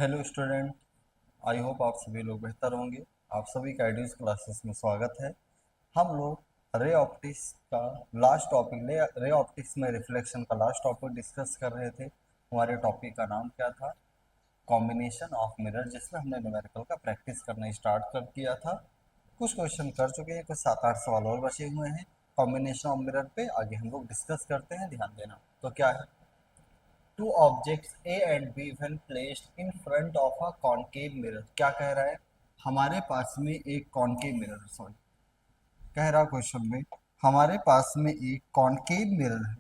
Hello student. I hope आप सभी लोग बेहतर होंगे। आप सभी का एड्यूस क्लासेस में स्वागत है। हम लोग रे ऑप्टिक्स का लास्ट टॉपिक रे ऑप्टिक्स में रिफ्लेक्शन का लास्ट टॉपिक डिस्कस कर रहे थे। हमारे टॉपिक का नाम क्या था? कॉम्बिनेशन ऑफ मिरर, जिसमें हमने न्यूमेरिकल का प्रैक्टिस करना स्टार्ट कर दिया था। कुछ क्वेश्चन कर चुके हैं, कुछ 7-8 सवाल और बचे हुए हैं। कॉम्बिनेशन ऑफ मिरर पे आगे हम लोग डिस्कस करते हैं, ध्यान देना। तो क्या है? Two objects A and B when placed in front of a concave mirror. क्या कह रहा है? हमारे पास में एक कॉनकेव मिरर, सॉरी, कह रहा क्वेश्चन में हमारे पास में एक कॉनकेव मिरर है।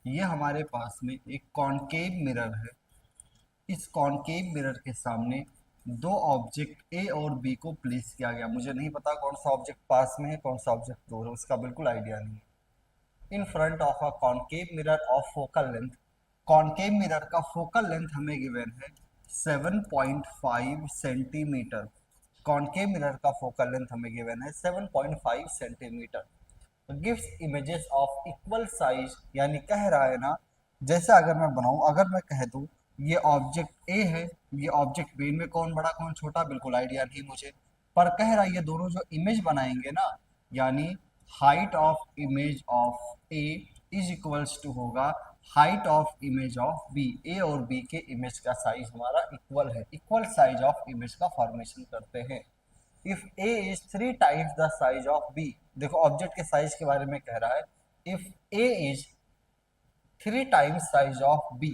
ये हमारे पास में एक कॉनकेव मिरर है। इस कॉनकेव मिरर के सामने दो ऑब्जेक्ट ए और बी को प्लेस किया गया। मुझे नहीं पता कौन सा ऑब्जेक्ट पास में है, कौन सा ऑब्जेक्ट दूर है, उसका बिल्कुल आइडिया नहीं है। इन front of a concave mirror of focal length. Concave mirror का फोकल लेंथ हमें गिवन है 7.5 सेंटीमीटर। कॉनकेव मिरर का फोकल लेंथ हमें गिवन है 7.5 centimetre. Gives images of equal size, यानी कह रहा है ना, जैसे अगर मैं बनाऊं, अगर मैं कह दूं ये ऑब्जेक्ट ए है, ये ऑब्जेक्ट बी, में कौन बड़ा कौन छोटा बिल्कुल आइडिया नहीं मुझे, पर कह रहा है ये दोनों जो इमेज बनाएंगे ना, यानी height of image of A is equals to होगा height of image of B. A और बी के इमेज का साइज हमारा इक्वल है, इक्वल साइज ऑफ इमेज का फॉर्मेशन करते हैं। If A is 3 times the size of B, देखो ऑब्जेक्ट के साइज के बारे में कह रहा है। If A is 3 times size of B,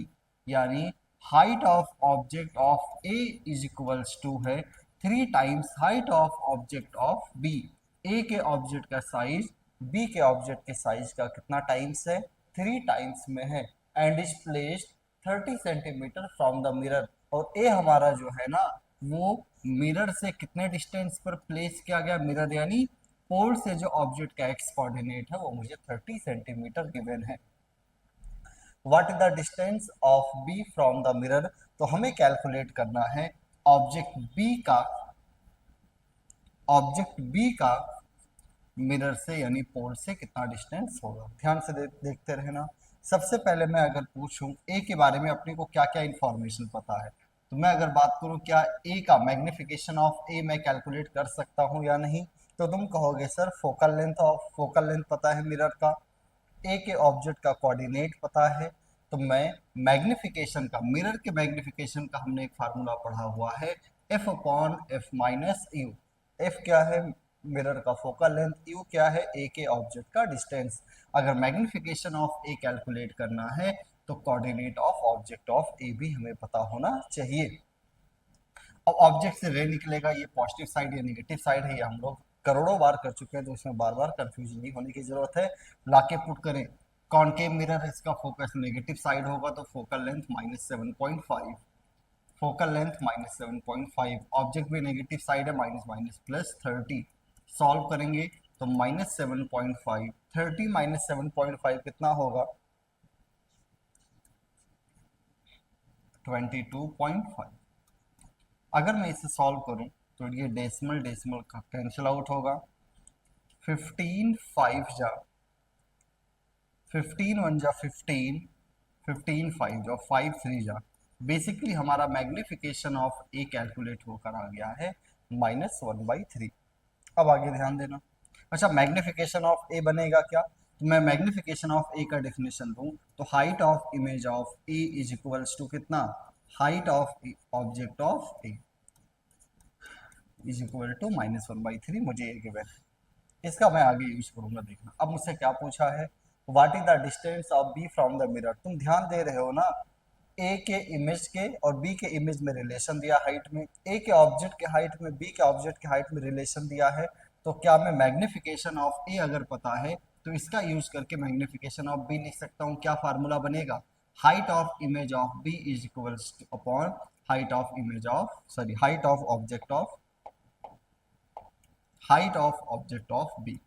यानी height of object of A is equals to है 3 times height of object of B. A के ऑब्जेक्ट का साइज बी के ऑब्जेक्ट के साइज का कितना टाइम्स है? 3 टाइम्स में है। And is placed 30 centimetre from the mirror. और ए हमारा जो है ना, वो मिरर से कितने डिस्टेंस पर प्लेस किया गया? मिरर यानी पोल से जो ऑब्जेक्ट का एक्स कोऑर्डिनेट है वो मुझे 30 सेंटीमीटर गिवन है। What is the distance of B from the mirror? तो हमें कैलकुलेट करना है ऑब्जेक्ट बी का मिरर से यानी पोल से कितना डिस्टेंस होगा। ध्यान से देखते रहना। सबसे पहले मैं अगर पूछूं ए के बारे में अपने को क्या क्या इंफॉर्मेशन पता है, तो मैं अगर बात करूं क्या ए का मैग्निफिकेशन ऑफ ए मैं कैलकुलेट कर सकता हूं या नहीं, तो तुम कहोगे सर फोकल लेंथ पता है मिरर का, ए के ऑब्जेक्ट का कोऑर्डिनेट पता है, तो मैं मैग्निफिकेशन का, मिरर के मैग्निफिकेशन का हमने एक फार्मूला पढ़ा हुआ है, F upon F minus you. F क्या है? मिरर का फोकल लेंथ। यू क्या है? ए के ऑब्जेक्ट का डिस्टेंस। अगर मैग्निफिकेशन ऑफ ए कैलकुलेट करना है तो कोऑर्डिनेट ऑफ ऑब्जेक्ट ऑफ ए भी हमें पता होना चाहिए। अब ऑब्जेक्ट से रे निकलेगा, ये पॉजिटिव साइड या नेगेटिव साइड है, ये हम लोग करोड़ों बार कर चुके हैं, तो इसमें बार बार कंफ्यूज नहीं होने की जरूरत है। लाके पुट करें, कॉनकेव मिरर इसका फोकस नेगेटिव साइड होगा तो focal length -7.5, focal length -7.5। Object भी नेगेटिव साइड है, माइनस माइनस प्लस 30। सॉल्व करेंगे तो -7.5, 30 -7.5 कितना होगा? 22.5। अगर मैं इसे सॉल्व करूं तो ये डेसिमल डेसिमल का कैंसिल आउट होगा। 15 5 जा 15 1 जा 15, 15 5 जा 5 3 जा। बेसिकली हमारा मैग्निफिकेशन ऑफ ए कैलकुलेट होकर आ गया है -1/3। अब आगे ध्यान देना। अच्छा, मैग्निफिकेशन ऑफ ए बनेगा क्या? तो मैं मैग्निफिकेशन ऑफ ए का डेफिनेशन दूं तो height of image of A is equals to कितना? Height of object of A is equal to -1/3। मुझे ये गिवन है, इसका मैं आगे यूज करूंगा, देखना। अब मुझसे क्या पूछा है? What is the distance of B from the mirror. तुम ध्यान दे रहे हो ना, ए के इमेज के और बी के इमेज में रिलेशन दिया हाइट में, ए के ऑब्जेक्ट के हाइट में बी के ऑब्जेक्ट के हाइट में रिलेशन दिया है। तो क्या मैं मैग्निफिकेशन ऑफ ए अगर पता है तो इसका यूज करके मैग्निफिकेशन ऑफ बी लिख सकता हूँ? क्या फार्मूला बनेगा? Height of image of B is equals upon height of image of, sorry, height of object of B.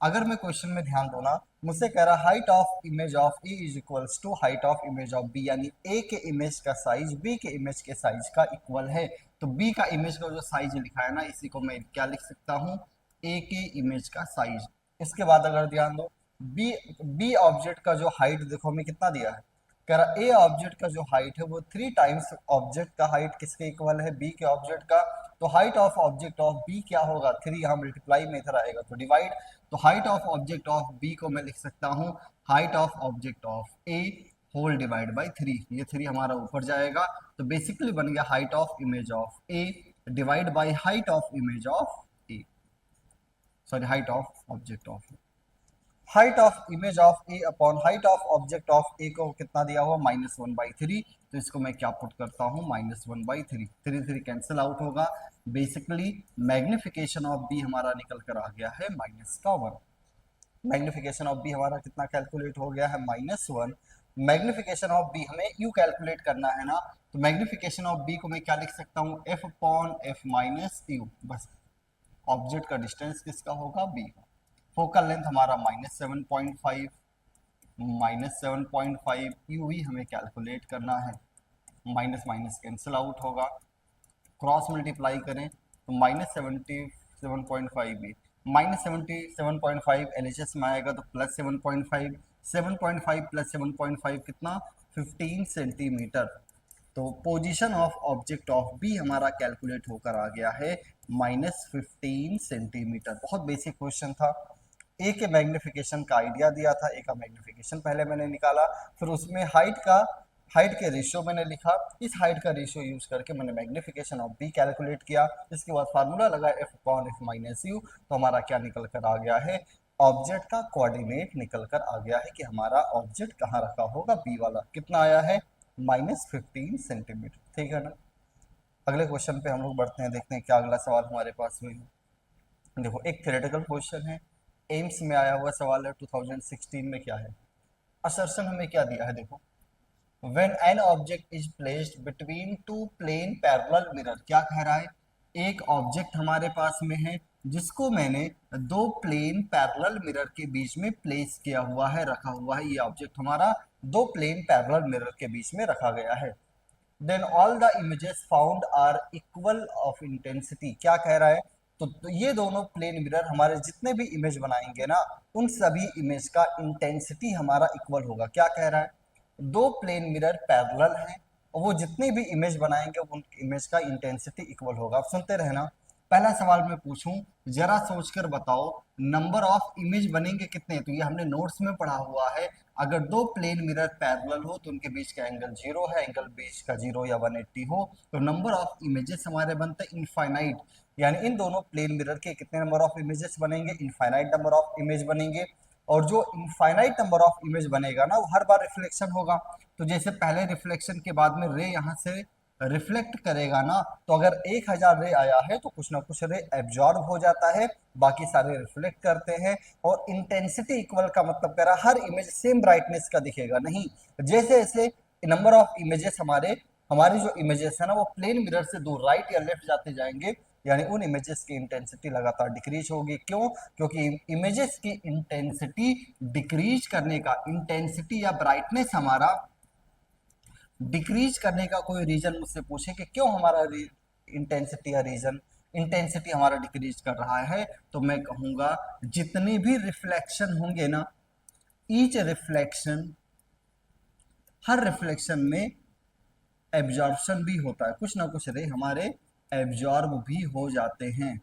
अगर मैं क्वेश्चन में ध्यान दो ना, मुझसे कह रहा height of image of A is equals to height of image of B, यानी ए के इमेज का साइज बी के इमेज के साइज का इक्वल है। तो बी का इमेज का जो साइज लिखा है ना, इसी को मैं क्या लिख सकता हूँ? ए के इमेज का साइज। इसके बाद अगर ध्यान दो, बी बी ऑब्जेक्ट का जो हाइट देखो हमें कितना दिया है? कह रहा ए ऑब्जेक्ट का जो हाइट है वो 3 टाइम्स ऑब्जेक्ट का हाइट किसके इक्वल है, बी के ऑब्जेक्ट का। तो height of object of B क्या होगा, 3 यहाँ मल्टीप्लाई में इधर आएगा तो डिवाइड। तो height of object of B को मैं लिख सकता हूँ height of object of A whole divide by 3। ये 3 हमारा ऊपर जाएगा तो बेसिकली बन गया height of image of A divide by height of image of A, sorry height of object of A. Height of image of A upon height of object of A को कितना दिया हुआ -1/3। तो इसको मैं क्या पुट करता हूँ -1/3, 3 कैंसिल आउट होगा। बेसिकली मैग्निफिकेशन ऑफ बी हमारा निकल कर आ गया है -1। मैग्निफिकेशन ऑफ बी हमारा कितना कैलकुलेट हो गया है -1। मैग्निफिकेशन ऑफ बी हमें यू कैलकुलेट करना है ना, तो मैग्निफिकेशन ऑफ बी को मैं क्या लिख सकता हूँ F upon F minus you. बस ऑब्जेक्ट का डिस्टेंस किसका होगा, बी का। फोकल लेंथ हमारा -7.5, -7.5 यू भी हमें कैलकुलेट करना है। माइनस माइनस कैंसिल आउट होगा, क्रॉस मल्टीप्लाई करें तो -77.5 भी -77.5 एलएचएस में आएगा तो +7.5, 7.5 + 7.5 कितना 15 सेंटीमीटर। तो position of object of B हमारा कैलकुलेट होकर आ गया है -15 सेंटीमीटर। बहुत बेसिक क्वेश्चन था। ए के मैग्निफिकेशन का आइडिया दिया था, ए का मैग्निफिकेशन पहले मैंने निकाला, फिर उसमें हाइट के रेशियो मैंने लिखा, इस हाइट का रेशियो यूज करके मैंने मैग्निफिकेशन ऑफ बी कैलकुलेट किया। इसके बाद फार्मूला लगा F upon F minus you, तो हमारा क्या निकल कर आ गया है, ऑब्जेक्ट का कोऑर्डिनेट निकल कर आ गया है कि हमारा ऑब्जेक्ट कहाँ रखा होगा, बी वाला। कितना आया है -15 सेंटीमीटर, ठीक है ना। अगले क्वेश्चन पे हम लोग बढ़ते हैं, देखते हैं क्या अगला सवाल हमारे पास में है। देखो एक थ्योरेटिकल क्वेश्चन है, एम्स में आया हुआ सवाल है 2016 में। क्या है असर्शन, हमें क्या दिया है, देखो when an object is placed between two plane parallel mirror, क्या कह रहा है, एक ऑब्जेक्ट हमारे पास में है जिसको मैंने दो प्लेन पैरेलल मिरर के बीच में प्लेस किया हुआ है, रखा हुआ है। ये ऑब्जेक्ट हमारा दो प्लेन पैरेलल मिरर के बीच में रखा गया है। Then all the images found are equal of intensity, क्या कह रहा है, तो ये दोनों प्लेन मिरर हमारे जितने भी इमेज बनाएंगे ना, उन सभी इमेज का इंटेंसिटी हमारा इक्वल होगा। क्या कह रहा है, दो प्लेन मिरर पैरेलल हैं और वो जितनी भी इमेज बनाएंगे उन इमेज का इंटेंसिटी इक्वल होगा। आप सुनते रहना, पहला सवाल मैं पूछूं, जरा सोचकर बताओ नंबर ऑफ इमेज बनेंगे कितने। तो ये हमने नोट्स में पढ़ा हुआ है, अगर दो प्लेन मिरर पैरेलल हो तो उनके बीच का एंगल 0 है, एंगल बीच का 0 या 180 हो तो नंबर ऑफ इमेजेस हमारे बनते हैं इनफाइनाइट। यानी इन दोनों प्लेन मिरर के कितने नंबर ऑफ इमेजेस बनेंगे, इनफाइनाइट नंबर ऑफ इमेज बनेंगे। और जो इनफाइनाइट नंबर ऑफ इमेज बनेगा ना, वो हर बार रिफ्लेक्शन होगा। तो जैसे पहले रिफ्लेक्शन के बाद में रे यहाँ से रिफ्लेक्ट करेगा ना, तो अगर 1000 रे आया है तो कुछ ना कुछ रे एब्जॉर्ब हो जाता है, बाकी सारे रिफ्लेक्ट करते हैं। और इंटेंसिटी इक्वल का मतलब कह रहा है हर इमेज सेम ब्राइटनेस का दिखेगा नहीं, जैसे जैसे नंबर ऑफ इमेजेस हमारी जो इमेजेस है ना वो प्लेन मिरर से दूर राइट या लेफ्ट जाते जाएंगे, यानी उन इमेजेस की इंटेंसिटी लगातार डिक्रीज होगी। क्यों, क्योंकि इमेजेस की इंटेंसिटी डिक्रीज करने का, इंटेंसिटी या ब्राइटनेस हमारा डिक्रीज करने का कोई रीजन मुझसे पूछे कि क्यों हमारा इंटेंसिटी या रीजन इंटेंसिटी हमारा डिक्रीज कर रहा है, तो मैं कहूंगा जितने भी रिफ्लेक्शन होंगे ना, ईच रिफ्लेक्शन, हर रिफ्लेक्शन में एब्जॉर्प्शन भी होता है, कुछ ना कुछ रे हमारे एब्जॉर्ब भी हो जाते हैं।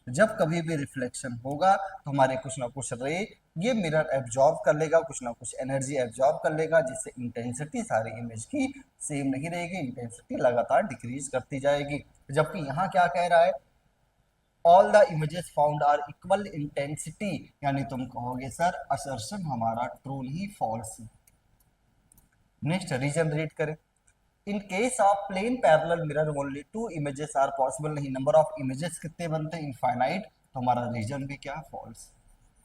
जब कभी भी रिफ्लेक्शन होगा तो हमारे कुछ ना कुछ रे ये मिरर एब्जॉर्ब कर लेगा, कुछ ना कुछ एनर्जी एब्जॉर्ब कर लेगा, जिससे इंटेंसिटी सारी इमेज की सेम नहीं रहेगी, इंटेंसिटी लगातार डिक्रीज करती जाएगी। जबकि यहाँ क्या कह रहा है, all the images found are equal intensity, यानी तुम कहोगे सर असर्शन हमारा ट्रू नहीं फॉल्स। नेक्स्ट रीजन रीड करें, in case of plane parallel mirror only two images are possible, नहीं नंबर ऑफ इमेजेस कितने बनते हैं इनफाइनाइट, तो हमारा रीजन भी क्या फॉल्स।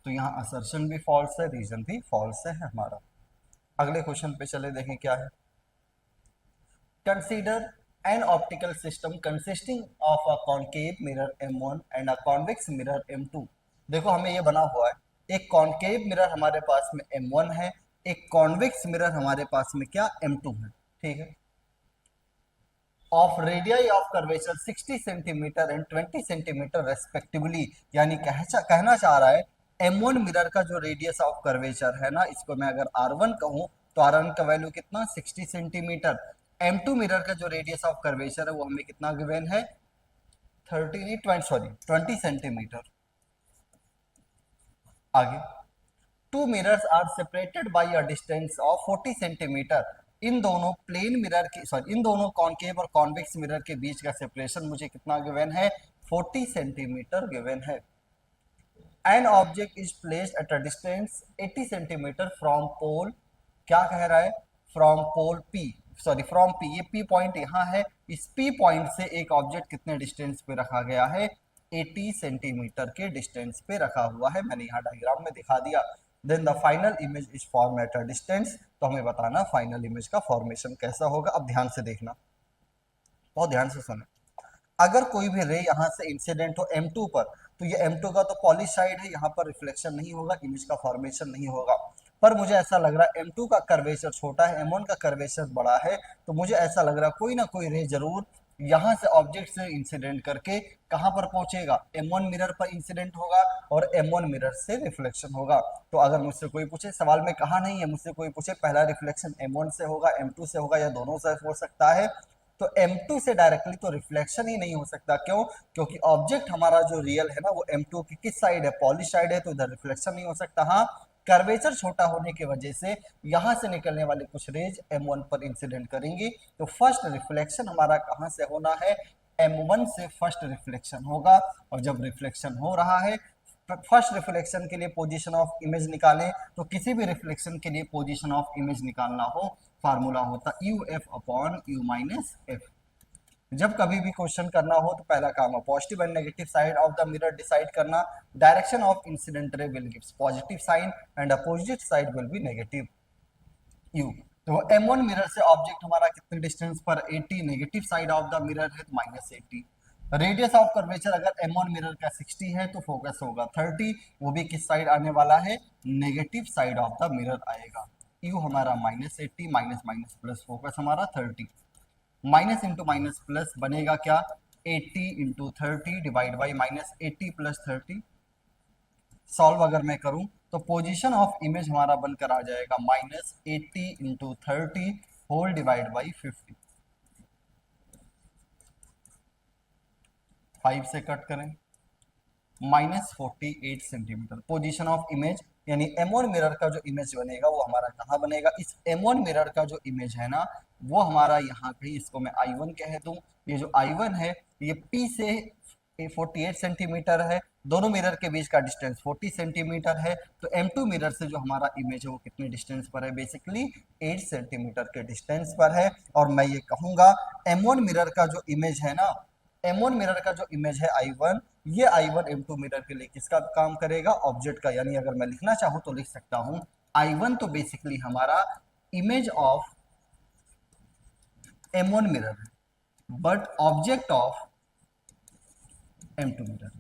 तो यहाँ असर्शन भी फॉल्स है, रीजन भी फॉल्स है हमारा। अगले क्वेश्चन पे चले, देखें क्या है। Consider an optical system consisting of a concave mirror M1 and a convex mirror M2। देखो हमें ये बना हुआ है, एक कॉनकेव मिरर हमारे पास में M1 है, एक कॉन्वेक्स मिरर हमारे पास में क्या M2 है, ठीक है। Of radii of curvature 60 centimetre and 20 centimetre respectively, यानी कहना चाह रहा है M1 मिरर का जो रेडियस ऑफ कर्वेचर है ना, इसको मैं अगर R1 कहूं तो तो R1 का वैल्यू कितना 60 सेंटीमीटर। M2 मिरर का जो रेडियस ऑफ कर्वेचर है वो हमें कितना गिवन है 20 सेंटीमीटर। आगे two mirrors are separated by a distance of 40 centimetre. इन दोनों प्लेन मिरर के इन दोनों कॉनकेव और कॉन्वेक्स मिरर के बीच का सेपरेशन मुझे कितना गिवन है 40 सेंटीमीटर गिवन है। An object is placed at a distance 80 centimetre from pole, क्या कह रहा है फ्रॉम पोल फ्रॉम पी, ये पी पॉइंट यहाँ है, इस पी पॉइंट से एक ऑब्जेक्ट कितने डिस्टेंस पे रखा गया है 80 सेंटीमीटर के डिस्टेंस पे रखा हुआ है, मैंने यहाँ डायग्राम में दिखा दिया। Then the final image is form at a distance, तो हमें बताना फाइनल इमेज का फॉर्मेशन कैसा होगा। अब ध्यान से देखना, बहुत ध्यान से सुने। अगर कोई भी रे यहाँ से इंसिडेंट हो M2 पर, तो ये M2 का तो पॉलिश साइड है, यहाँ पर रिफ्लेक्शन नहीं होगा, इमेज का फॉर्मेशन नहीं होगा। पर मुझे ऐसा लग रहा है M2 का कर्वेचर छोटा है, M1 का कर्वेचर बड़ा है, तो मुझे ऐसा लग रहा है कोई ना कोई रे जरूर यहाँ से ऑब्जेक्ट से इंसिडेंट करके कहाँ पर पहुंचेगा M1 मिरर पर इंसिडेंट होगा और M1 मिरर से रिफ्लेक्शन होगा। तो अगर मुझसे कोई पूछे, सवाल में कहा नहीं है, मुझसे कोई पूछे पहला रिफ्लेक्शन M1 से होगा M2 से होगा या दोनों से हो सकता है, तो M2 से डायरेक्टली तो रिफ्लेक्शन ही नहीं हो सकता। क्यों? क्योंकि ऑब्जेक्ट हमारा जो रियल है ना वो M2 की किस साइड है पॉलिश साइड है, तो इधर रिफ्लेक्शन नहीं हो सकता। हाँ, कर्वेचर छोटा होने की वजह से यहां से निकलने वाले कुछ रेज M1 पर इंसिडेंट करेंगी, तो फर्स्ट रिफ्लेक्शन हमारा कहां से होना है M1 से फर्स्ट रिफ्लेक्शन होगा। और जब रिफ्लेक्शन हो रहा है, फर्स्ट रिफ्लेक्शन के लिए पोजीशन ऑफ इमेज निकालें, तो किसी भी रिफ्लेक्शन के लिए पोजीशन ऑफ इमेज निकालना हो, फार्मूला होता UF upon U minus F। जब कभी भी क्वेश्चन करना हो तो पहला काम है positive and negative side of the mirror decide करना। Direction of incident ray will gives positive sign and opposite side will be negative U। तो M1 मिरर से ऑब्जेक्ट हमारा कितने डिस्टेंस पर 80, negative side of the mirror है तो -80। Radius of curvature अगर M1 mirror का 60 है तो फोकस होगा 30, वो भी किस साइड आने वाला है negative side of the mirror आएगा। U हमारा -80, माइनस माइनस प्लस, फोकस हमारा 30, माइनस इंटू माइनस प्लस बनेगा क्या 80 into 30 divide by -80 plus 30। Solve अगर मैं करूं तो पोजीशन ऑफ इमेज हमारा बनकर आ जाएगा -80 इंटू 30 होल डिवाइड बाई 50। 5 से कट करें -48 सेंटीमीटर। पोजीशन ऑफ इमेज यानी M1 मिरर का जो इमेज बनेगा वो हमारा कहाँ बनेगा, इस M1 मिरर का जो इमेज है ना वो हमारा यहाँ कहीं, इसको मैं I1 कह दूं, ये जो I1 है ये P से 48 सेंटीमीटर है, दोनों मिरर के बीच का डिस्टेंस 40 सेंटीमीटर है। तो M2 मिरर से जो हमारा इमेज है वो कितने डिस्टेंस पर है, बेसिकली 8 सेंटीमीटर के डिस्टेंस पर है। और मैं ये कहूंगा M1 मिरर का जो इमेज है ना, M1 मिरर का जो इमेज है I1, ये I1 M2 मिरर के लिए किसका काम करेगा ऑब्जेक्ट का। यानी अगर मैं लिखना चाहूं तो लिख सकता हूं I1 तो बेसिकली हमारा इमेज ऑफ M1 मिरर है, but object of M2 mirror.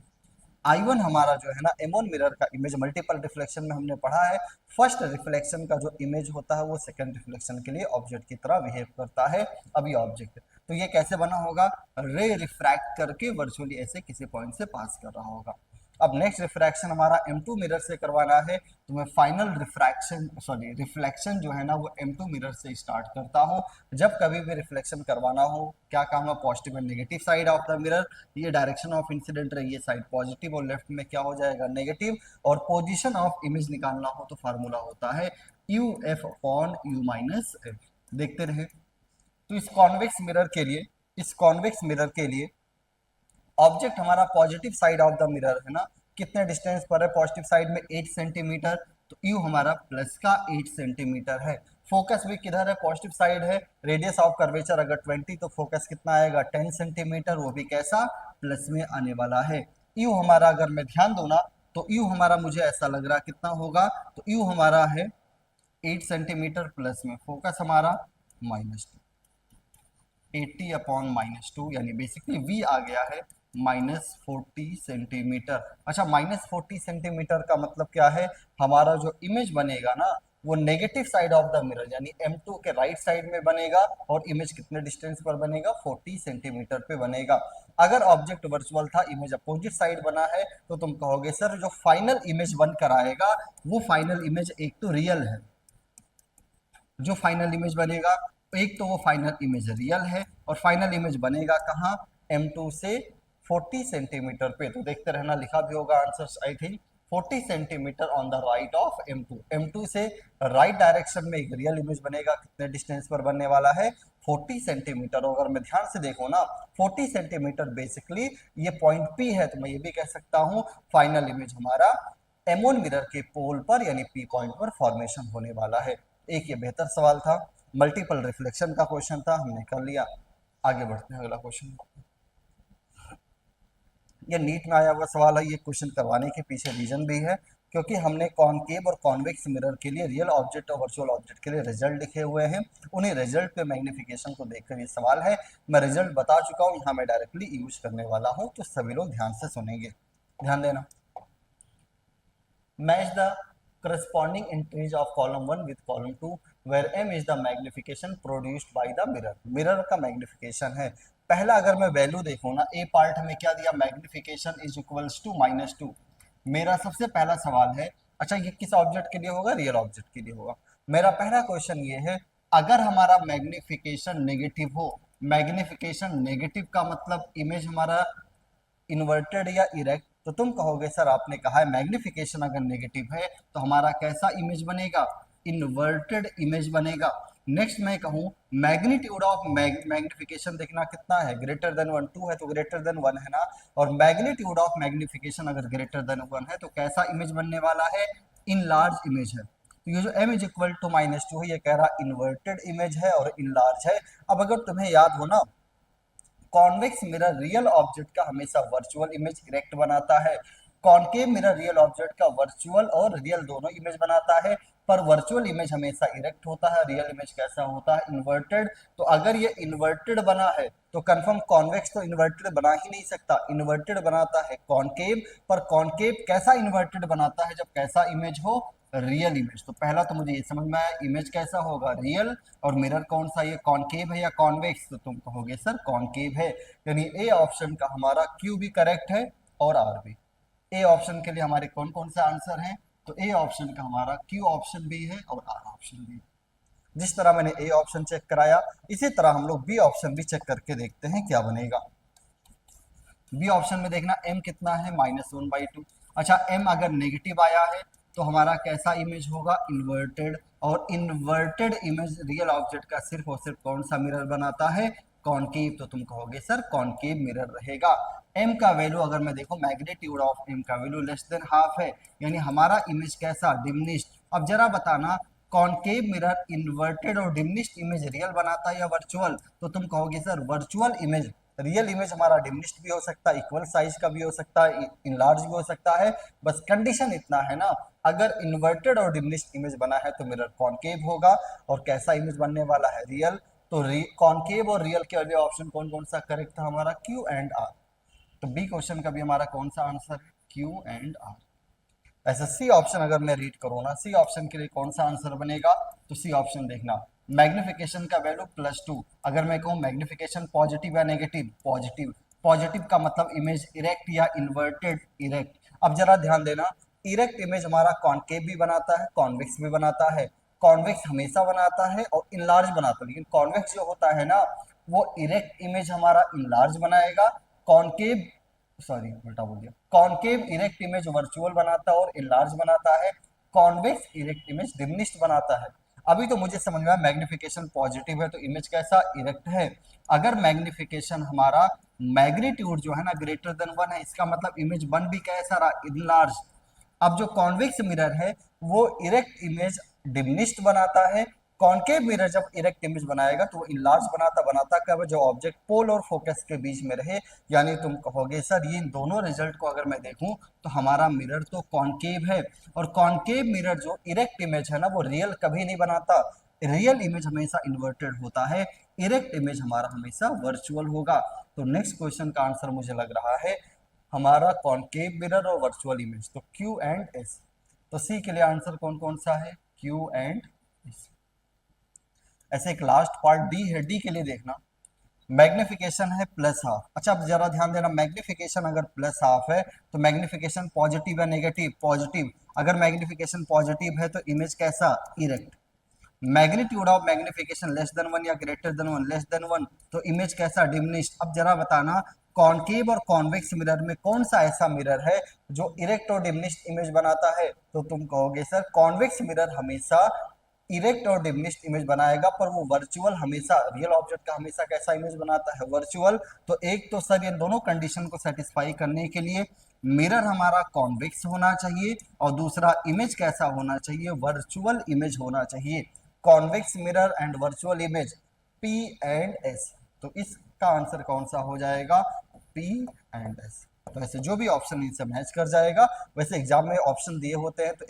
I1 हमारा जो है ना M1 मिरर का इमेज, मल्टीपल रिफ्लेक्शन में हमने पढ़ा है फर्स्ट रिफ्लेक्शन का जो इमेज होता है वो सेकंड रिफ्लेक्शन के लिए ऑब्जेक्ट की तरह बिहेव करता है। अभी ऑब्जेक्ट तो ये कैसे बना होगा, रे रिफ्रैक्ट करके वर्चुअली ऐसे किसी पॉइंट से पास कर रहा होगा। अब नेक्स्ट रिफ्रैक्शन हमारा M2 मिरर से करवाना है, तो मैं फाइनल रिफ्लेक्शन जो है ना वो M2 मिरर से स्टार्ट करता हूँ। जब कभी भी रिफ्लेक्शन करवाना हो क्या काम है, positive and negative side of the mirror, ये डायरेक्शन ऑफ इंसिडेंट रही है साइड पॉजिटिव और लेफ्ट में क्या हो जाएगा नेगेटिव। और पोजिशन ऑफ इमेज निकालना हो तो फार्मूला होता है UF upon U minus F। देखते रहे, तो इस कॉन्वेक्स मिरर के लिए ऑब्जेक्ट हमारा positive side of the mirror है ना, कितने डिस्टेंस पर है पॉजिटिव साइड में 8 सेंटीमीटर, तो U हमारा प्लस का 8 सेंटीमीटर है। फोकस भी किधर है पॉजिटिव साइड है, रेडियस ऑफ कर्वेचर अगर 20 तो फोकस कितना आएगा 10 सेंटीमीटर, वो भी कैसा प्लस में आने वाला है। U हमारा अगर मैं ध्यान दूं ना तो U हमारा मुझे ऐसा लग रहा कितना होगा, तो U हमारा है 8 सेंटीमीटर प्लस में, फोकस हमारा -2, 80 अपॉन -2 यानी बेसिकली V आ गया है -40 सेंटीमीटर। अच्छा, -40 सेंटीमीटर का मतलब क्या है, हमारा जो इमेज बनेगा ना वो negative side of the mirror यानी M2 के राइट साइड में बनेगा और इमेज कितने डिस्टेंस पर बनेगा 40 सेंटीमीटर पे बनेगा। अगर ऑब्जेक्ट वर्चुअल था, इमेज अपोजिट साइड बना है, तो तुम कहोगे सर जो फाइनल इमेज बनकर आएगा वो फाइनल इमेज एक तो रियल है, जो फाइनल इमेज बनेगा, एक तो वो फाइनल इमेज रियल है और फाइनल इमेज बनेगा कहाँ, M2 से 40 सेंटीमीटर पे। तो देखते रहना, लिखा भी होगा answer I think, 40 centimetre on the right of M2 से राइट डायरेक्शन में एक रियल इमेज बनेगा, कितने डिस्टेंस पर बनने वाला है, 40 सेंटीमीटर। अगर मैं ध्यान से देखो ना, 40 सेंटीमीटर बेसिकली ये पॉइंट P है, तो मैं ये भी कह सकता हूँ फाइनल इमेज हमारा M1 मिरर के पोल पर यानी P पॉइंट पर फॉर्मेशन होने वाला है। एक ये बेहतर सवाल था, मल्टीपल रिफ्लेक्शन का क्वेश्चन था, हमने कर लिया। आगे बढ़ते हैं, अगला क्वेश्चन। ये नीट में आया हुआ सवाल है, ये क्वेश्चन करवाने के पीछे रीजन भी है, क्योंकि हमने कॉनकेव और कॉन्वेक्स मिरर के लिए रियल ऑब्जेक्ट और वर्चुअल ऑब्जेक्ट के लिए रिजल्ट लिखे हुए हैं। उन्हीं रिजल्ट पे मैग्निफिकेशन को देखकर ये सवाल है। मैं रिजल्ट बता चुका हूँ, यहाँ मैं डायरेक्टली यूज करने वाला हूँ, तो सभी लोग ध्यान से सुनेंगे, ध्यान देना। Match the corresponding entries of column 1 with column 2 where m is the magnification produced by the mirror। Mirror का मैग्निफिकेशन है। पहला अगर मैं वैल्यू देखूँ ना, ए पार्ट में क्या दिया, मैग्निफिकेशन इज इक्वल्स टू -2। मेरा सबसे पहला सवाल है, अच्छा ये किस ऑब्जेक्ट के लिए होगा, रियल ऑब्जेक्ट के लिए होगा। मेरा पहला क्वेश्चन ये है, अगर हमारा मैग्निफिकेशन नेगेटिव हो, मैग्निफिकेशन नेगेटिव का मतलब इमेज हमारा इन्वर्टेड या इरेक्ट, तो तुम कहोगे सर आपने कहा है मैग्निफिकेशन अगर नेगेटिव है तो हमारा कैसा इमेज बनेगा, इन्वर्टेड इमेज बनेगा। नेक्स्ट मैं कहूँ मैग्नीट्यूड ऑफ मैग्निफिकेशन देखना कितना है, ग्रेटर देन 1, 2 है तो ग्रेटर देन 1 है ना, और मैग्नीट्यूड ऑफ मैग्निफिकेशन अगर ग्रेटर देन 1 है तो कैसा इमेज बनने वाला है, इन लार्ज इमेज है। तो ये जो m इज इक्वल टू -2 है, ये कह रहा इन्वर्टेड इमेज है और इन लार्ज है। अब अगर तुम्हें याद हो ना, कॉन्वेक्स मिरर रियल ऑब्जेक्ट का हमेशा वर्चुअल इमेज इरेक्ट बनाता है, कॉनकेव मिरर रियल ऑब्जेक्ट का वर्चुअल और रियल दोनों इमेज बनाता है, पर वर्चुअल इमेज हमेशा इरेक्ट होता है, रियल इमेज कैसा होता है, इन्वर्टेड। तो अगर ये इन्वर्टेड बना है तो कंफर्म कॉन्वेक्स तो इन्वर्टेड बना ही नहीं सकता, इन्वर्टेड बनाता है कॉनकेव, पर कॉनकेव कैसा इन्वर्टेड बनाता है, जब कैसा इमेज हो, रियल इमेज। तो पहला तो मुझे ये समझ में आया, इमेज कैसा होगा, रियल, और मिरर कौन सा, ये कॉनकेव है या कॉन्वेक्स, तो तुम कहोगे सर कॉनकेव है, यानी ए ऑप्शन का हमारा क्यू भी करेक्ट है और आर भी। ए ऑप्शन के लिए हमारे कौन कौन से आंसर हैं, तो ए ऑप्शन का हमारा क्यू ऑप्शन भी है और आर ऑप्शन भी। जिस तरह मैंने ए ऑप्शन चेक कराया, इसी तरह हम लोग बी ऑप्शन भी चेक करके देखते हैं क्या बनेगा। बी ऑप्शन में देखना m कितना है, -1/2। अच्छा m अगर नेगेटिव आया है तो हमारा कैसा इमेज होगा, इन्वर्टेड, और इन्वर्टेड इमेज रियल ऑब्जेक्ट का सिर्फ और सिर्फ कौन सा मिरर बनाता है, कॉनकेव, तो तुम कहोगे सर कॉनकेव मिरर रहेगा। m का वैल्यू अगर मैं देखो, मैग्नीट्यूड ऑफ m का वैल्यू लेस देन हाफ है, यानी हमारा इमेज कैसा, डिमिनिश्ड। अब जरा बताना, कॉनकेव मिरर इन्वर्टेड और डिमिनिश्ड इमेज रियल बनाता है या वर्चुअल, तो तुम कहोगे sir virtual image. Real image हमारा डिमिनिश्ड भी हो सकता है, इक्वल साइज का भी हो सकता है, इनलार्ज भी हो सकता है, बस कंडीशन इतना है ना, अगर इन्वर्टेड और डिमिनिश्ड इमेज बना है तो मिरर कॉनकेव होगा, और कैसा इमेज बनने वाला है, रियल। तो कॉनकेव और रियल के लिए ऑप्शन कौन कौन सा करेक्ट था हमारा, क्यू एंड आर। तो बी क्वेश्चन का भी हमारा कौन सा आंसर है, क्यू एंड आर। ऐसा सी ऑप्शन अगर मैं रीड करूँ ना, सी ऑप्शन के लिए कौन सा आंसर बनेगा, तो सी ऑप्शन देखना, मैग्निफिकेशन का वैल्यू +2। अगर मैं कहूँ मैग्निफिकेशन पॉजिटिव या नेगेटिव, पॉजिटिव, पॉजिटिव का मतलब इमेज इरेक्ट या इन्वर्टेड, इरेक्ट। अब जरा ध्यान देना, इरेक्ट इमेज हमारा कॉनकेव भी बनाता है, कॉन्वेक्स भी बनाता है, कॉन्वेक्स हमेशा बनाता है और इनलार्ज बनाता है, लेकिन कॉन्वेक्स जो होता है ना, वो इरेक्ट इमेज हमारा इनलार्ज बनाएगा, कॉनकेव, सॉरी उल्टा बोल दिया, कॉनकेव इरेक्ट इमेज वर्चुअल बनाता है और इनलार्ज बनाता है, कॉन्वेक्स इरेक्ट इमेज डिमिनिश्ड बनाता है। अभी तो मुझे समझ में आया मैग्निफिकेशन पॉजिटिव है तो इमेज कैसा, इरेक्ट है। अगर मैग्निफिकेशन हमारा मैग्नीट्यूड जो है ना ग्रेटर देन 1 है, इसका मतलब इमेज 1 भी कैसा रहा, इनलार्ज। अब जो कॉन्वेक्स मिरर है वो इरेक्ट इमेज डिमिनिश्ड बनाता है, कॉनकेव मिरर जब इरेक्ट इमेज बनाएगा तो वो इनलार्ज बनाता बनाता कब, जो ऑब्जेक्ट पोल और फोकस के बीच में रहे। यानी तुम कहोगे सर ये इन दोनों रिजल्ट को अगर मैं देखूं तो हमारा मिरर तो कॉनकेव है, और कॉनकेव मिरर जो इरेक्ट इमेज है ना वो रियल कभी नहीं बनाता, रियल इमेज हमेशा इन्वर्टेड होता है, इरेक्ट इमेज हमारा हमेशा वर्चुअल होगा। तो नेक्स्ट क्वेश्चन का आंसर मुझे लग रहा है हमारा कॉनकेव मिरर और वर्चुअल इमेज, तो क्यू एंड एस। तो सी के लिए आंसर कौन कौन सा है, क्यू एंड एस। ऐसे एक लास्ट पार्ट डी है, डी के लिए देखना, मैग्निफिकेशन है +1/2। अच्छा अब जरा ध्यान देना, मैग्निफिकेशन अगर +1/2 है तो मैग्निफिकेशन पॉजिटिव या नेगेटिव, पॉजिटिव। अगर मैग्निफिकेशन पॉजिटिव है तो इमेज कैसा, erect. Magnitude of magnification less than 1 या ग्रेटर देन 1, लेस देन 1 तो इमेज कैसा, डिमिनिश्ड। अब जरा बताना कॉनकेव और कॉन्वेक्स मिरर में कौन सा ऐसा मिरर है जो इरेक्ट और डिमिनिश्ड इमेज बनाता है, तो तुम कहोगे सर कॉन्वेक्स मिरर हमेशा इरेक्ट और डिमिनिश्ड इमेज बनाएगा, पर वो वर्चुअल हमेशा रियल ऑब्जेक्ट का हमेशा कैसा इमेज बनाता है, वर्चुअल। तो एक तो सर ये दोनों कंडीशन को सेटिस्फाई करने के लिए मिरर हमारा कॉन्वेक्स होना चाहिए और दूसरा इमेज कैसा होना चाहिए, वर्चुअल इमेज होना चाहिए। Convex mirror and virtual image P and S, तो इसका आंसर कौन सा हो जाएगा, पी एंड एस। तो ऐसे जो भी ऑप्शन इनसे मैच कर जाएगा। वैसे एग्जाम में ऑप्शन दिए होते हैं तो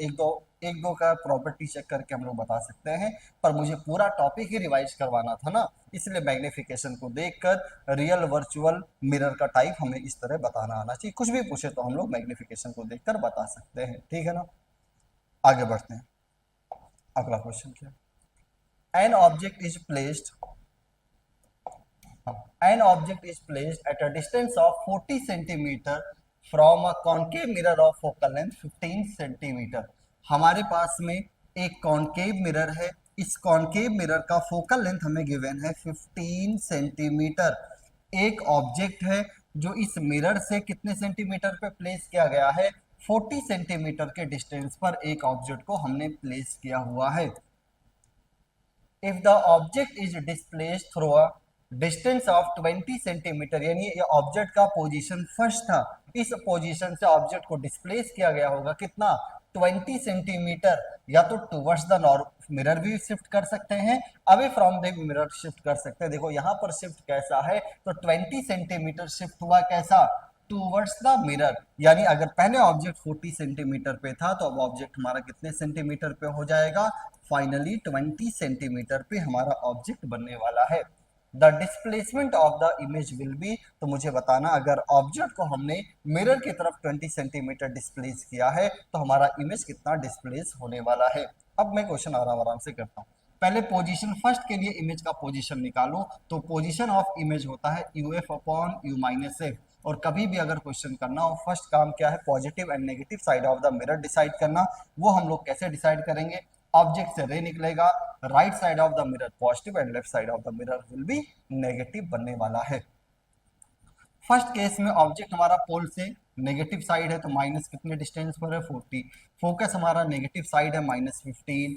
एक दो का प्रॉपर्टी चेक करके हम लोग बता सकते हैं, पर मुझे पूरा टॉपिक ही रिवाइज करवाना था ना, इसलिए मैग्निफिकेशन को देखकर रियल वर्चुअल मिरर का टाइप हमें इस तरह बताना आना चाहिए। कुछ भी पूछे तो हम लोग मैग्निफिकेशन को देखकर बता सकते हैं, ठीक है ना। आगे बढ़ते हैं, अगला क्वेश्चन क्या, N object is placed an object is placed at a distance of 40 centimeter from a concave mirror of focal length 15 centimeter। हमारे पास में एक कॉन्केव मिरर है, इस कॉन्केव मिरर का फोकल लेंथ हमें गिवन है 15 सेंटीमीटर। एक ऑब्जेक्ट है जो इस मिरर से कितने सेंटीमीटर पे प्लेस किया गया है, 40 सेंटीमीटर के डिस्टेंस पर एक ऑब्जेक्ट को हमने प्लेस किया हुआ है। If the object is displaced through a distance of 20 centimetre, यानी ये ऑब्जेक्ट का पोजीशन फर्स्ट था, इस पोजीशन से ऑब्जेक्ट को डिस्प्लेस किया गया होगा कितना, 20 सेंटीमीटर। या तो टुवर्ड्स द मिरर भी शिफ्ट कर सकते हैं, away from the mirror shift कर सकते हैं। देखो यहाँ पर शिफ्ट कैसा है, तो 20 सेंटीमीटर शिफ्ट हुआ कैसा, टूवर्ड्स द मिरर। यानी अगर पहले ऑब्जेक्ट 40 सेंटीमीटर पे था तो अब ऑब्जेक्ट हमारा कितने सेंटीमीटर पे हो जाएगा, फाइनली 20 सेंटीमीटर पे हमारा ऑब्जेक्ट बनने वाला है। The displacement of the image will be, तो मुझे बताना अगर ऑब्जेक्ट को हमने मिरर की तरफ 20 सेंटीमीटर डिस्प्लेस किया है तो हमारा इमेज कितना डिस्प्लेस होने वाला है। अब मैं क्वेश्चन आराम आराम से करता हूँ। पहले पोजीशन फर्स्ट के लिए इमेज का पोजीशन निकालो, तो पोजीशन ऑफ इमेज होता है U F upon you minus F. और कभी भी अगर क्वेश्चन करना हो, फर्स्ट काम क्या है, positive and negative side of the mirror decide करना। वो हम लोग कैसे डिसाइड करेंगे, ऑब्जेक्ट से रे निकलेगा, right side of the mirror positive and left side of the mirror will be negative बनने वाला है। फर्स्ट केस में ऑब्जेक्ट हमारा पोल से नेगेटिव साइड है, तो माइनस कितने डिस्टेंस पर है, 40। फोकस हमारा नेगेटिव साइड है, -15,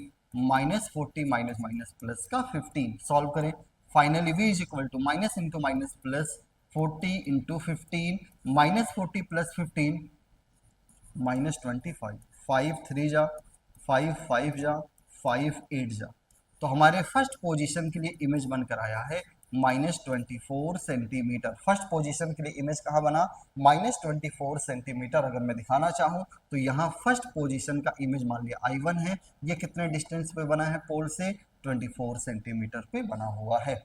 -40 माइनस माइनस प्लस का 15। सॉल्व करें, finally v is equal to minus into minus plus 40 into 15, -40 plus 15 -25, 5 3 जा 5 5 जा 5 8 जा। तो हमारे फर्स्ट पोजीशन के लिए इमेज बनकर आया है -24 सेंटीमीटर। फर्स्ट पोजीशन के लिए इमेज कहाँ बना, -24 सेंटीमीटर। अगर मैं दिखाना चाहूँ तो यहाँ फर्स्ट पोजीशन का इमेज मान लिया I1 है, ये कितने डिस्टेंस पे बना है पोल से, 24 सेंटीमीटर पे बना हुआ है।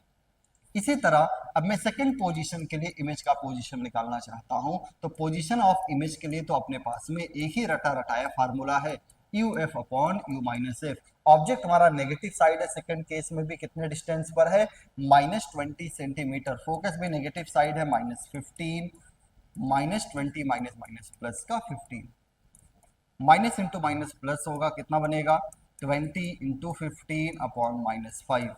इसी तरह अब मैं सेकंड पोजीशन के लिए इमेज का पोजीशन निकालना चाहता हूं, तो पोजीशन ऑफ इमेज के लिए तो अपने पास में एक ही रटा रटाया फार्मूला है, U F upon you minus F. Object हमारा नेगेटिव साइड है, सेकंड केस में भी कितने डिस्टेंस पर है, -20 सेंटीमीटर। फोकस भी नेगेटिव साइड है, -15, -20 माइनस माइनस प्लस का 15, माइनस इंटू माइनस प्लस होगा, कितना बनेगा, 20 इंटू 15 अपॉन -5,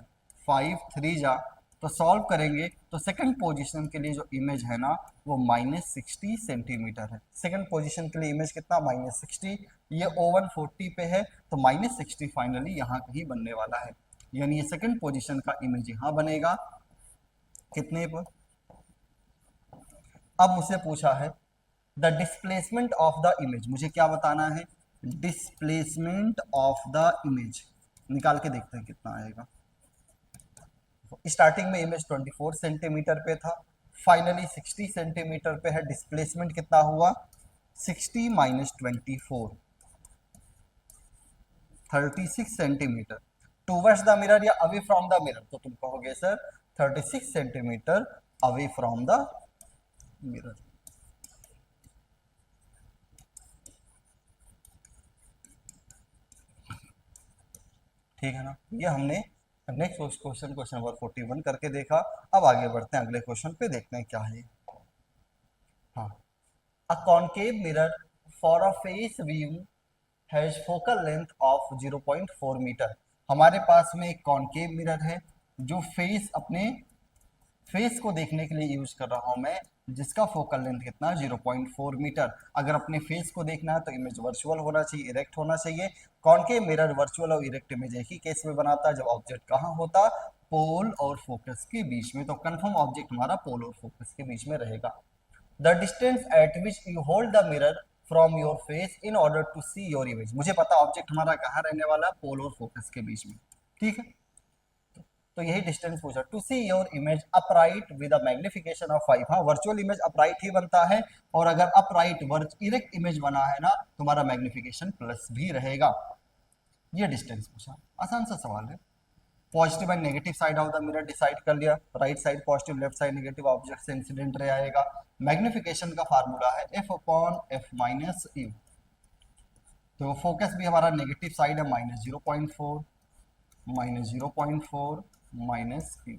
5 3 जा। तो सॉल्व करेंगे तो सेकंड पोजीशन के लिए जो इमेज है ना वो -60 सेंटीमीटर है। सेकंड पोजीशन के लिए इमेज कितना, -60, ये O1 40 पे है तो -60 फाइनली यहाँ कहीं बनने वाला है। यानी ये सेकंड पोजीशन का इमेज यहाँ बनेगा कितने पर। अब मुझसे पूछा है the displacement of the image, मुझे क्या बताना है, डिस्प्लेसमेंट ऑफ द इमेज। निकाल के देखते हैं कितना आएगा। स्टार्टिंग में इमेज 24 सेंटीमीटर पे था, फाइनली 60 सेंटीमीटर पे है, डिस्प्लेसमेंट कितना हुआ, 60 minus 24, 36 centimetre. Towards the mirror या अवे फ्रॉम द मिरर, तो तुम कहोगे sir 36 centimetre away from the mirror. ठीक है ना, ये हमने नेक्स्ट क्वेश्चन नंबर 41 करके देखा। अब आगे बढ़ते हैं, अगले क्वेश्चन पे देखते हैं क्या है। हाँ, a concave mirror for a face view has focal length of 0.4 metre. हमारे पास में एक कॉनकेव मिरर है जो फेस को देखने के लिए यूज कर रहा हूं मैं, जिसका फोकल लेंथ कितना 0.4 मीटर। अगर अपने फेस को देखना है तो इमेज वर्चुअल होना चाहिए, इरेक्ट होना चाहिए। कॉनकेव मिरर वर्चुअल और इरेक्ट इमेज एक ही केस में बनाता है, जब ऑब्जेक्ट कहाँ होता, पोल और फोकस के बीच में। तो कंफर्म ऑब्जेक्ट हमारा पोल और फोकस के बीच में रहेगा। The distance at which you hold the mirror from your face in order to see your image. मुझे पता ऑब्जेक्ट हमारा कहाँ रहने वाला है, पोल और फोकस के बीच में, ठीक है। तो यही डिस्टेंस पूछा। To see your image upright with a magnification of 5। हाँ, वर्चुअल इमेज अपराइट ही बनता है, और अगर अपराइट इरेक्ट इमेज बना है ना, तुम्हारा मैग्निफिकेशन प्लस भी रहेगा। ये डिस्टेंस पूछा, आसान सा सवाल है। Positive and negative side of the mirror decide कर लिया, right side positive, left side negative, object से इंसिडेंट रे आएगा। मैग्निफिकेशन का फार्मूला है F upon F minus you. तो फोकस भी हमारा नेगेटिव साइड है, -0.4 -0.4 minus you,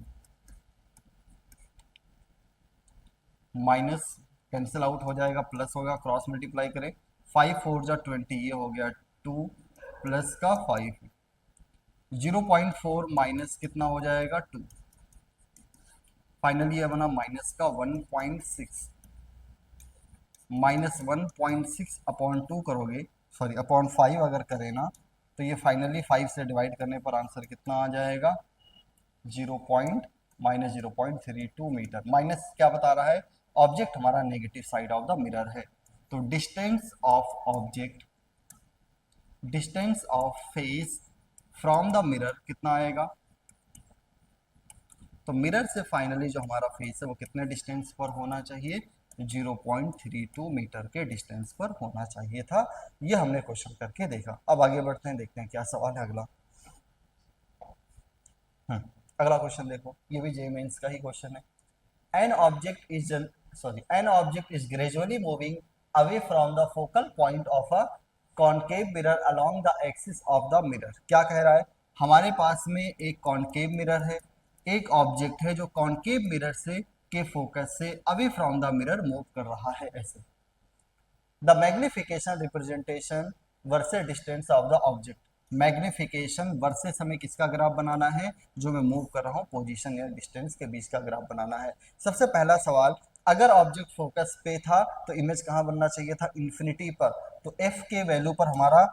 minus cancel out हो जाएगा, प्लस होगा, क्रॉस मल्टीप्लाई करें, 5 4 जा 20, ये हो गया 2 प्लस का 5, 0.4 माइनस कितना हो जाएगा 2, फाइनली ये बना माइनस का 1.6, -1.6 अपॉन 2 करोगे, सॉरी अपॉन 5 अगर करें ना, तो ये फाइनली 5 से डिवाइड करने पर आंसर कितना आ जाएगा, -0.32 मीटर। माइनस क्या बता रहा है, ऑब्जेक्ट हमारा negative side of the mirror है। तो distance of face from the mirror कितना आएगा, तो मिरर से फाइनली जो हमारा फेस है वो कितने डिस्टेंस पर होना चाहिए, 0.32 मीटर के डिस्टेंस पर होना चाहिए था। ये हमने क्वेश्चन करके देखा। अब आगे बढ़ते हैं, देखते हैं क्या सवाल है अगला। अगला क्वेश्चन देखो, ये भी जेईई मेंस का ही क्वेश्चन है। An object is gradually moving away from the focal point of a concave mirror along the axis of the mirror। क्या कह रहा है, हमारे पास में एक कॉन्केव मिरर है, एक ऑब्जेक्ट है जो कॉन्केव मिरर से के फोकस से away from the mirror move कर रहा है ऐसे। The magnification representation versus distance of the object. Magnification versus हमें किसका ग्राफ बनाना है, जो मैं मूव कर रहा हूँ, पोजीशन या डिस्टेंस के बीच का ग्राफ बनाना है। सबसे पहला सवाल, अगर ऑब्जेक्ट फोकस पे था तो इमेज कहाँ बनना चाहिए था, इन्फिनिटी पर। तो एफ के वैल्यू पर हमारा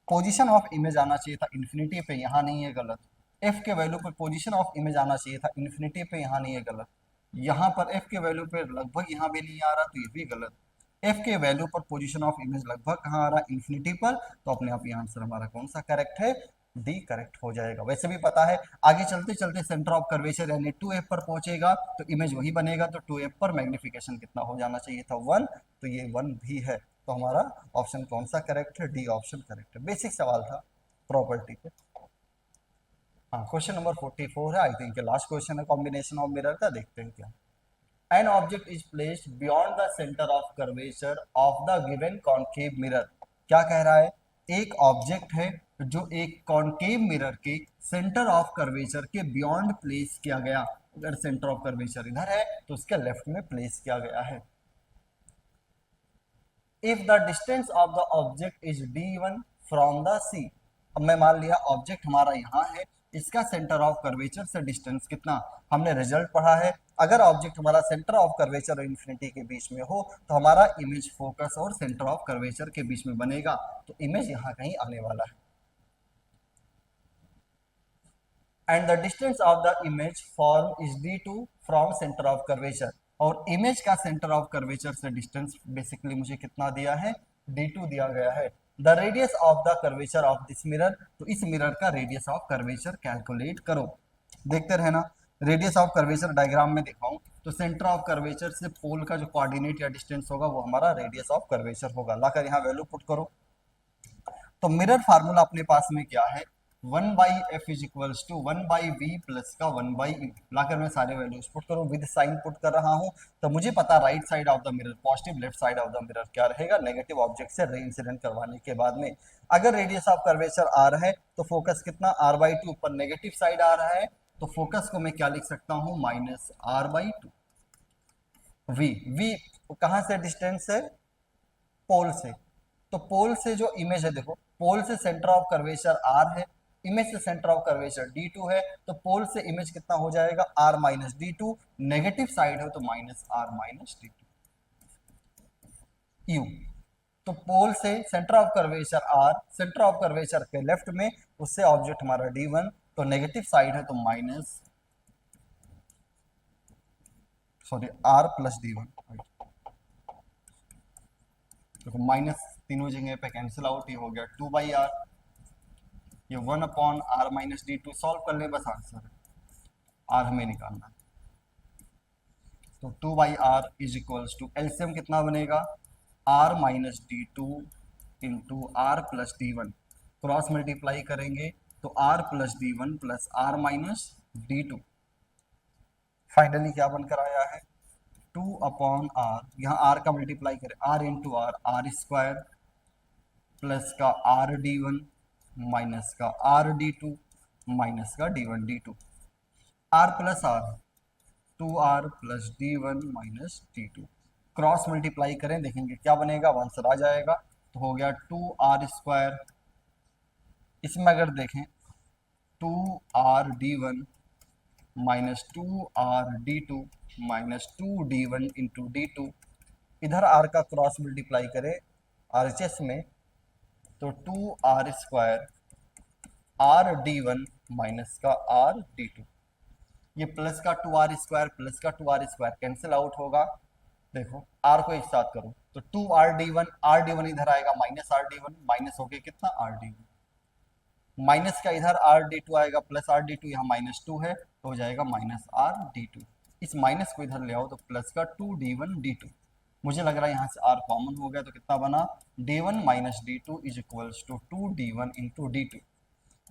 पोजीशन ऑफ इमेज आना चाहिए था इन्फिनिटी पे, यहाँ नहीं है, गलत। एफ के वैल्यू पर पोजीशन ऑफ इमेज आना चाहिए था इन्फिनिटी पे, यहाँ नहीं है, गलत। यहाँ पर एफ के वैल्यू पे लगभग यहाँ भी नहीं आ रहा, तो ये भी गलत। एफ के वैल्यू पर पोजीशन ऑफ इमेज लगभग कहाँ आ रहा है, इन्फिनिटी पर। तो अपने आप ये आंसर हमारा कौन सा करेक्ट है, डी करेक्ट हो जाएगा। वैसे भी पता है आगे चलते चलते सेंटर ऑफ कर्वेचर यानी 2f पर पहुंचेगा तो इमेज वही बनेगा, तो 2f पर मैग्निफिकेशन कितना हो जाना चाहिए था, 1। तो ये 1 भी है, तो हमारा ऑप्शन कौन सा करेक्ट है, डी ऑप्शन करेक्ट है। बेसिक सवाल था प्रॉपर्टी पे। हाँ, क्वेश्चन नंबर 44 है, आई थिंक लास्ट क्वेश्चन है कॉम्बिनेशन ऑफ मिरर का, देखते हैं क्या। An object is placed beyond the center of curvature of the given concave mirror। क्या कह रहा है, एक ऑब्जेक्ट है जो एक कॉन्केव मिरर के सेंटर ऑफ कर्वेचर के बियॉन्ड प्लेस किया गया। अगर सेंटर ऑफ कर्वेचर इधर है तो उसके लेफ्ट में प्लेस किया गया है। If the distance of the object is d1 from the C. अब मैं मान लिया ऑब्जेक्ट हमारा यहाँ है, इसका सेंटर ऑफ कर्वेचर से डिस्टेंस कितना, हमने रिजल्ट पढ़ा है। अगर ऑब्जेक्ट हमारा सेंटर ऑफ कर्वेचर और इन्फिनिटी के बीच में हो तो हमारा इमेज फोकस और सेंटर ऑफ कर्वेचर के बीच में बनेगा, तो इमेज यहाँ कहीं आने वाला है। And the distance of the image form is d2 from centre of curvature. और इमेज का सेंटर ऑफ कर्वेचर से डिस्टेंस बेसिकली मुझे कितना दिया है, d2 दिया गया है। The radius of the curvature of this mirror, तो इस मिरर का रेडियस ऑफ कर्वेचर कैलकुलेट करो। देखते रहना, रेडियस ऑफ कर्वेचर डायग्राम में दिखाऊं तो सेंटर ऑफ कर्वेचर से पोल का जो कोऑर्डिनेट या डिस्टेंस होगा वो हमारा रेडियस ऑफ कर्वेचर होगा। लाकर यहाँ वैल्यू पुट करो, तो मिरर फार्मूला अपने पास में क्या है, 1/f is equals to 1/v plus का 1/u। लाकर मैं सारे वैल्यूज पुट करूं, विद साइन पुट कर रहा हूं, तो मुझे पता right side of the mirror positive, left side of the mirror क्या रहेगा, नेगेटिव। ऑब्जेक्ट से रे इंसिडेंट करवाने के बाद में अगर रेडियस ऑफ कर्वेचर r है तो फोकस कितना r/2, ऊपर नेगेटिव साइड आ रहा है तो फोकस को मैं क्या लिख सकता हूं, -r/2। v कहां से डिस्टेंस है, पोल से। तो पोल से जो इमेज है, देखो पोल से सेंटर ऑफ कर्वेचर r है, इमेज से सेंटर ऑफ कर्वेचर D2 है, तो पोल से इमेज कितना हो जाएगा R minus D2, negative side है तो minus R minus D2 U। तो पोल से centre of curvature R, centre of curvature के लेफ्ट में, उससे ऑब्जेक्ट हमारा D1, तो नेगेटिव साइड है तो माइनस R प्लस D1। देखो माइनस तीनों जगह पे कैंसिल आउट, ये हो गया 2/R, ये 1/R माइनस D2। सॉल्व कर ले बस, आंसर है, R हमें निकालना है। तो 2/R is equals to, LCM कितना बनेगा R minus D2 into R plus D1, cross multiply करेंगे तो R plus D1 plus R minus D2। Finally क्या बनकर आया है 2/R, यहाँ R का मल्टीप्लाई करें R into R square plus का R D1 माइनस का R D2 माइनस का D1 D2, R plus R 2R plus D1 minus D2, cross multiply करें देखेंगे क्या बनेगा, आंसर आ जाएगा। तो हो गया 2R स्क्वायर, इसमें अगर देखें 2R D1 minus 2R D2 minus 2D1 into D2, इधर R का क्रॉस मल्टीप्लाई करें RHS में तो 2R स्क्वायर RD1 माइनस का RD2, ये प्लस का 2R स्क्वायर प्लस का 2R स्क्वायर कैंसिल आउट होगा। देखो R को एक साथ करो तो 2RD1, RD1 इधर आएगा माइनस RD1, माइनस हो गया कितना RD1, माइनस का इधर RD2 आएगा प्लस RD2, यहाँ माइनस 2 है तो हो जाएगा माइनस RD2। इस माइनस को इधर ले आओ तो प्लस का 2D1 D2, मुझे लग रहा है यहाँ से R कॉमन हो गया तो कितना बना D1 minus D2 is equals to 2D1 into D2।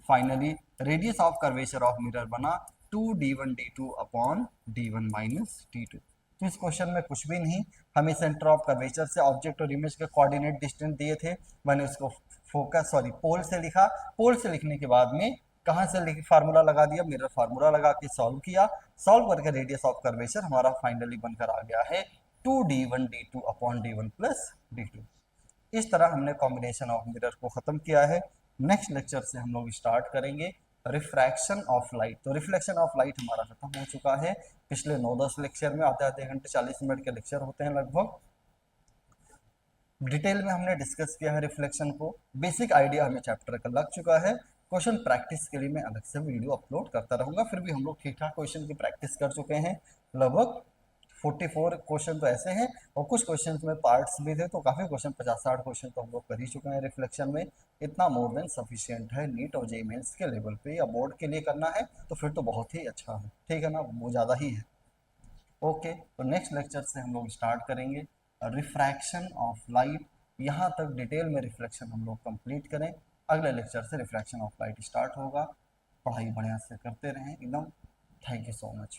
Finally radius of curvature of mirror बना 2D1 D2 upon D1 minus D2। तो इस क्वेश्चन में कुछ भी नहीं, हमें सेंटर ऑफ कर्वेचर से ऑब्जेक्ट और इमेज के कोऑर्डिनेट डिस्टेंस दिए थे, मैंने उसको पोल से लिखा, पोल से लिखने के बाद में कहाँ से लिख फार्मूला लगा दिया, मिरर फार्मूला लगा के सॉल्व किया, सॉल्व करके रेडियस ऑफ कर्वेचर हमारा फाइनली बनकर आ गया है 2D1 D2 upon D1 plus D2। इस तरह हमने कॉम्बिनेशन ऑफ मिरर को खत्म किया है। नेक्स्ट लेक्चर से हम लोग स्टार्ट करेंगे रिफ्रैक्शन ऑफ लाइट। तो रिफ्लेक्शन ऑफ लाइट हमारा खत्म हो चुका है, पिछले 9-10 लेक्चर में आते आते घंटे 40 मिनट के लेक्चर होते हैं लगभग, डिटेल में हमने डिस्कस किया है रिफ्लेक्शन को, बेसिक आइडिया हमें चैप्टर का लग चुका है। क्वेश्चन प्रैक्टिस के लिए मैं अलग से वीडियो अपलोड करता रहूंगा, फिर भी हम लोग ठीक ठाक क्वेश्चन की प्रैक्टिस कर चुके हैं, लगभग 44 क्वेश्चन तो ऐसे हैं और कुछ क्वेश्चन में पार्ट्स भी थे, तो काफ़ी क्वेश्चन 50-60 क्वेश्चन तो हम लोग कर ही चुके हैं रिफ्लेक्शन में। इतना मोर देन सफिशिएंट है नीट और जेईई मेंस के लेवल पे, या बोर्ड के लिए करना है तो फिर तो बहुत ही अच्छा है, ठीक है ना, वो ज़्यादा ही है। ओके, तो नेक्स्ट लेक्चर से हम लोग स्टार्ट करेंगे रिफ्रैक्शन ऑफ लाइट, यहाँ तक डिटेल में रिफ्लेक्शन हम लोग कंप्लीट करें। अगले लेक्चर से रिफ्रैक्शन ऑफ लाइट स्टार्ट होगा, पढ़ाई बढ़िया से करते रहें एकदम। Thank you so much.